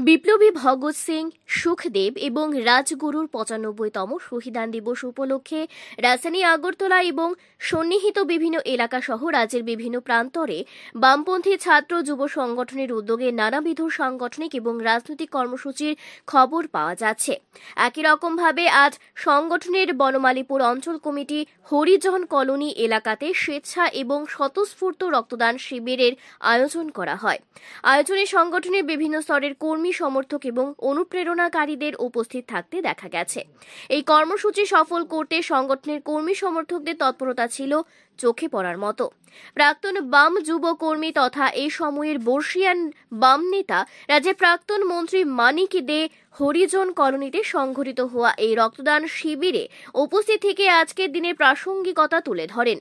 বিপ্লবী ভগৎ সিং, সুখদেব এবং রাজগুরুর ৯৫তম শহীদান দিবস উপলক্ষে রাজধানী আগরতলা এবং সন্নিহিত বিভিন্ন এলাকা সহ রাজ্যের বিভিন্ন প্রান্তরে বামপন্থী ছাত্র যুব সংগঠনের উদ্যোগে নানাবিধ সাংগঠনিক এবং রাজনৈতিক কর্মসূচির খবর পাওয়া যাচ্ছে। একই রকমভাবে আজ সংগঠনের বনমালীপুর অঞ্চল কমিটি হরিজন কলোনি এলাকাতে স্বেচ্ছা এবং স্বতঃস্ফূর্ত রক্তদান শিবিরের আয়োজন করা হয়। আয়োজনে সংগঠনের বিভিন্ন স্তরের কর্মী, সমর্থক এবং অনুপ্রেরণাকারীদের উপস্থিত থাকতে দেখা গেছে। এই কর্মসূচি সফল করতে সংগঠনের কর্মী সমর্থকদের তৎপরতা ছিল চোখে পড়ার মতো। প্রাক্তন বাম যুব কর্মী তথা এই সময়ের বর্ষিয়ান বাম নেতা রাজ্যের প্রাক্তন মন্ত্রী মানিক দে হরিজন কলোনিতে সংঘটিত হওয়া এই রক্তদান শিবিরে উপস্থিত থেকে আজকের দিনের প্রাসঙ্গিকতা তুলে ধরেন।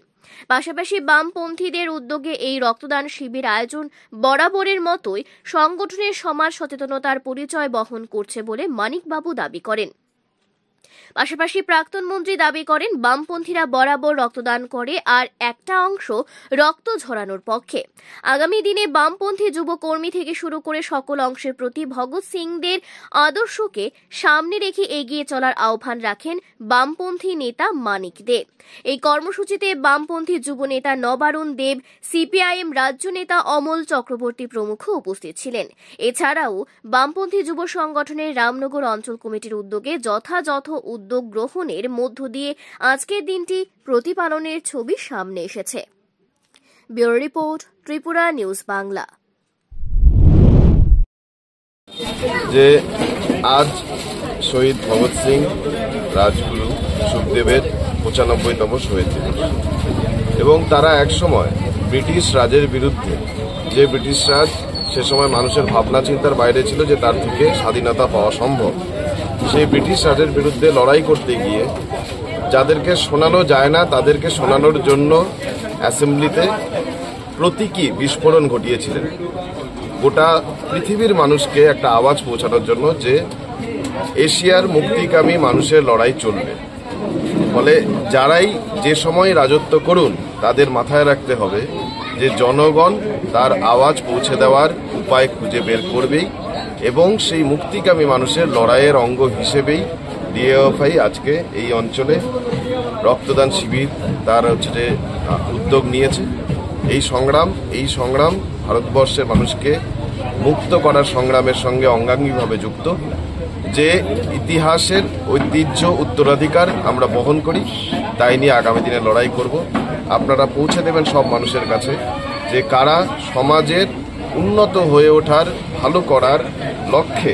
পাশাপাশি বামপন্থীদের উদ্যোগে এই রক্তদান শিবির আয়োজন বরাবরের মতোই সংগঠনের সমাজ সচেতনতার পরিচয় বহন করছে বলে মানিকবাবু দাবি করেন। পাশাপাশি প্রাক্তন মন্ত্রী দাবি করেন, বামপন্থীরা বরাবর রক্তদান করে আর একটা অংশ রক্ত ঝরানোর পক্ষে। আগামী দিনে বামপন্থী যুব কর্মী থেকে শুরু করে সকল অংশের প্রতি ভগৎ সিংদের আদর্শকে সামনে রেখে এগিয়ে চলার আহ্বান রাখেন বামপন্থী নেতা মানিক দে। এই কর্মসূচিতে বামপন্থী যুব নেতা নবারুণ দেব, সিপিআইএম রাজ্য নেতা অমল চক্রবর্তী প্রমুখ উপস্থিত ছিলেন। এছাড়াও বামপন্থী যুব সংগঠনের রামনগর অঞ্চল কমিটির উদ্যোগে যথাযথ উদ্যোগ গ্রহণের মধ্য দিয়ে আজকের দিনটি প্রতিপালনের ছবি সামনে এসেছে। Bureau report, Tripura news Bangla. যে আজ শহীদ ভগৎ সিং, রাজগুরু, সুখদেবের ৯৫তম শহীদ দিবস এবং তারা একসময় ব্রিটিশ রাজের বিরুদ্ধে, যে ব্রিটিশ রাজ সে সময় মানুষের ভাবনা চিন্তার বাইরে ছিল যে তার থেকে স্বাধীনতা পাওয়া সম্ভব, সেই ব্রিটিশ রাজের বিরুদ্ধে লড়াই করতে গিয়ে যাদেরকে শোনানো যায় না তাদেরকে শোনানোর জন্য অ্যাসেম্বলিতে প্রতীকী বিস্ফোরণ ঘটিয়েছিলেন, গোটা পৃথিবীর মানুষকে একটা আওয়াজ পৌঁছানোর জন্য যে এশিয়ার মুক্তিকামী মানুষের লড়াই চলবে। ফলে যারাই যে সময় রাজত্ব করুন তাদের মাথায় রাখতে হবে যে জনগণ তার আওয়াজ পৌঁছে দেওয়ার উপায় খুঁজে বের করবেই এবং সেই মুক্তিকামী মানুষের লড়াইয়ের অঙ্গ হিসেবেই ডিএফআই আজকে এই অঞ্চলে রক্তদান শিবির তার যে উদ্যোগ নিয়েছে। এই সংগ্রাম ভারতবর্ষের মানুষকে মুক্ত করার সংগ্রামের সঙ্গে অঙ্গাঙ্গিভাবে যুক্ত। যে ইতিহাসের ঐতিহ্য উত্তরাধিকার আমরা বহন করি, তাই নিয়ে আগামী দিনে লড়াই করব। আপনারা পৌঁছে দেবেন সব মানুষের কাছে যে কারা সমাজের উন্নত হয়ে ওঠার, ভালো করার লক্ষ্যে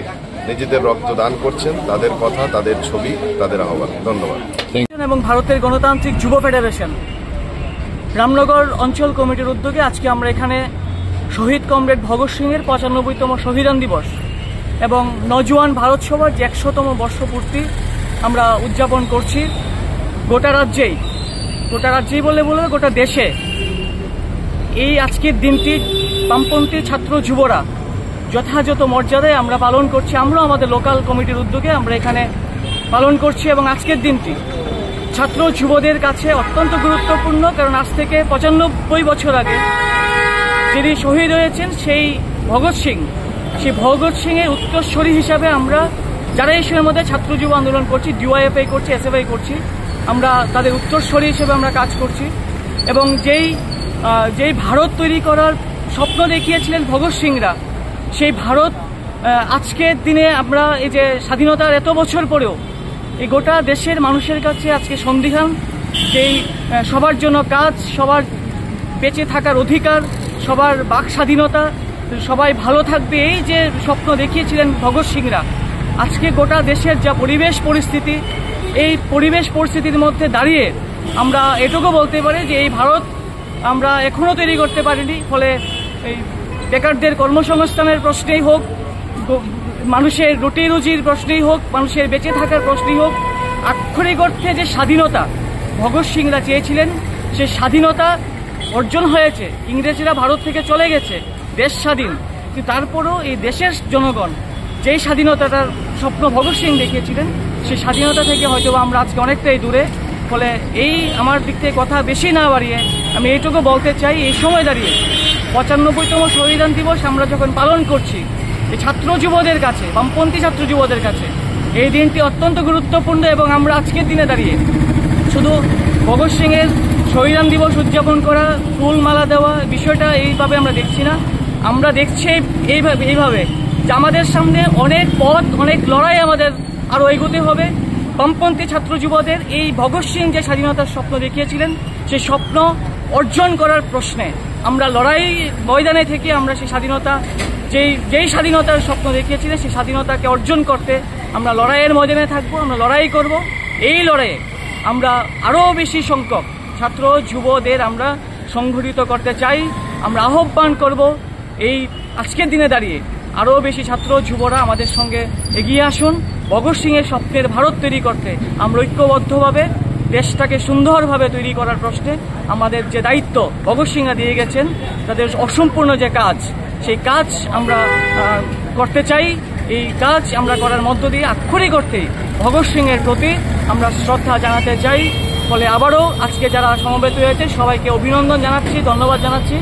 নিজেদের রক্তদান করছেন, তাদের কথা, তাদের ছবি, তাদের আহ্বান। ধন্যবাদ। এবং ভারতের গণতান্ত্রিক যুব ফেডারেশন রামনগর অঞ্চল কমিটির উদ্যোগে আজকে আমরা এখানে শহীদ কমরেড ভগৎ সিংয়ের ৯৫তম শহীদান দিবস এবং নজওয়ান ভারত সভার যে ১০০তম বর্ষপূর্তি আমরা উদযাপন করছি। গোটা রাজ্যেই বললে গোটা দেশে এই আজকের দিনটি বামপন্থী ছাত্র যুবরা যথাযথ মর্যাদায় আমরা পালন করছি। আমরাও আমাদের লোকাল কমিটির উদ্যোগে আমরা এখানে পালন করছি এবং আজকের দিনটি ছাত্র যুবদের কাছে অত্যন্ত গুরুত্বপূর্ণ, কারণ আজ থেকে ৯৫ বছর আগে যিনি শহীদ হয়েছেন সেই ভগৎ সিংয়ের উত্তরসূরি হিসাবে আমরা যারা এই সময়ের মধ্যে ছাত্র যুব আন্দোলন করছি, ডিওয়াইএফআই করছি, এসএফআই করছি, আমরা তাদের উত্তরসূরি হিসেবে আমরা কাজ করছি। এবং যেই ভারত তৈরি করার স্বপ্ন দেখিয়েছিলেন ভগৎ সিংরা, সেই ভারত আজকের দিনে আমরা এই যে স্বাধীনতার এত বছর পরেও এই গোটা দেশের মানুষের কাছে আজকে সন্দিহান, যেই সবার জন্য কাজ, সবার বেঁচে থাকার অধিকার, সবার বাক স্বাধীনতা, সবাই ভালো থাকবে, এই যে স্বপ্ন দেখিয়েছিলেন ভগৎ সিংরা, আজকে গোটা দেশের যা পরিস্থিতি, এই পরিবেশ পরিস্থিতির মধ্যে দাঁড়িয়ে আমরা এটুকু বলতে পারি যে এই ভারত আমরা এখনো তৈরি করতে পারিনি। ফলে এই বেকারদের কর্মসংস্থানের প্রশ্নেই হোক, মানুষের রুটি রুজির প্রশ্নেই হোক, মানুষের বেঁচে থাকার প্রশ্নেই হোক, আক্ষরিক অর্থে যে স্বাধীনতা ভগৎ সিংরা চেয়েছিলেন সেই স্বাধীনতা অর্জন হয়েছে। ইংরেজরা ভারত থেকে চলে গেছে, দেশ স্বাধীন, কিন্তু তারপরও এই দেশের জনগণ যেই স্বাধীনতাটার স্বপ্ন ভগৎ সিং দেখিয়েছিলেন সেই স্বাধীনতা থেকে হয়তো আমরা আজকে অনেকটাই দূরে। ফলে এই আমার দিক থেকে কথা বেশি না বাড়িয়ে আমি এইটুকু বলতে চাই, এই সময় দাঁড়িয়ে ৯৫তম শহীদান দিবস আমরা যখন পালন করছি, এই ছাত্র যুবদের কাছে, বামপন্থী ছাত্র যুবদের কাছে এই দিনটি অত্যন্ত গুরুত্বপূর্ণ। এবং আমরা আজকের দিনে দাঁড়িয়ে শুধু ভগৎ সিং এর শহীদান দিবস উদযাপন করা, ফুলমালা দেওয়া বিষয়টা এইভাবে আমরা দেখছি না। আমরা দেখছি এইভাবে যে আমাদের সামনে অনেক পথ, অনেক লড়াই আমাদের আরো এগোতে হবে। বামপন্থী ছাত্র যুবদের এই ভগৎ সিং যে স্বাধীনতার স্বপ্ন দেখিয়েছিলেন, সেই স্বপ্ন অর্জন করার প্রশ্নে আমরা লড়াই ময়দানে থেকে আমরা সেই স্বাধীনতা, যেই স্বাধীনতার স্বপ্ন দেখিয়েছিলেন সেই স্বাধীনতাকে অর্জন করতে আমরা লড়াইয়ের ময়দানে থাকবো, আমরা লড়াই করব। এই লড়াইয়ে আমরা আরও বেশি সংখ্যক ছাত্র যুবদের আমরা সংগঠিত করতে চাই। আমরা আহ্বান করব এই আজকের দিনে দাঁড়িয়ে আরও বেশি ছাত্র যুবরা আমাদের সঙ্গে এগিয়ে আসুন। ভগৎ সিং এর স্বপ্নের ভারত তৈরি করতে আমরা ঐক্যবদ্ধভাবে দেশটাকে সুন্দরভাবে তৈরি করার প্রশ্নে আমাদের যে দায়িত্ব ভগৎ সিংরা দিয়ে গেছেন, তাদের অসম্পূর্ণ যে কাজ, সেই কাজ আমরা করতে চাই। এই কাজ আমরা করার মধ্য দিয়ে আক্ষরিক অর্থেই ভগৎ সিং এর প্রতি আমরা শ্রদ্ধা জানাতে চাই। ফলে আবারও আজকে যারা সমবেত হয়েছে সবাইকে অভিনন্দন জানাচ্ছি, ধন্যবাদ জানাচ্ছি।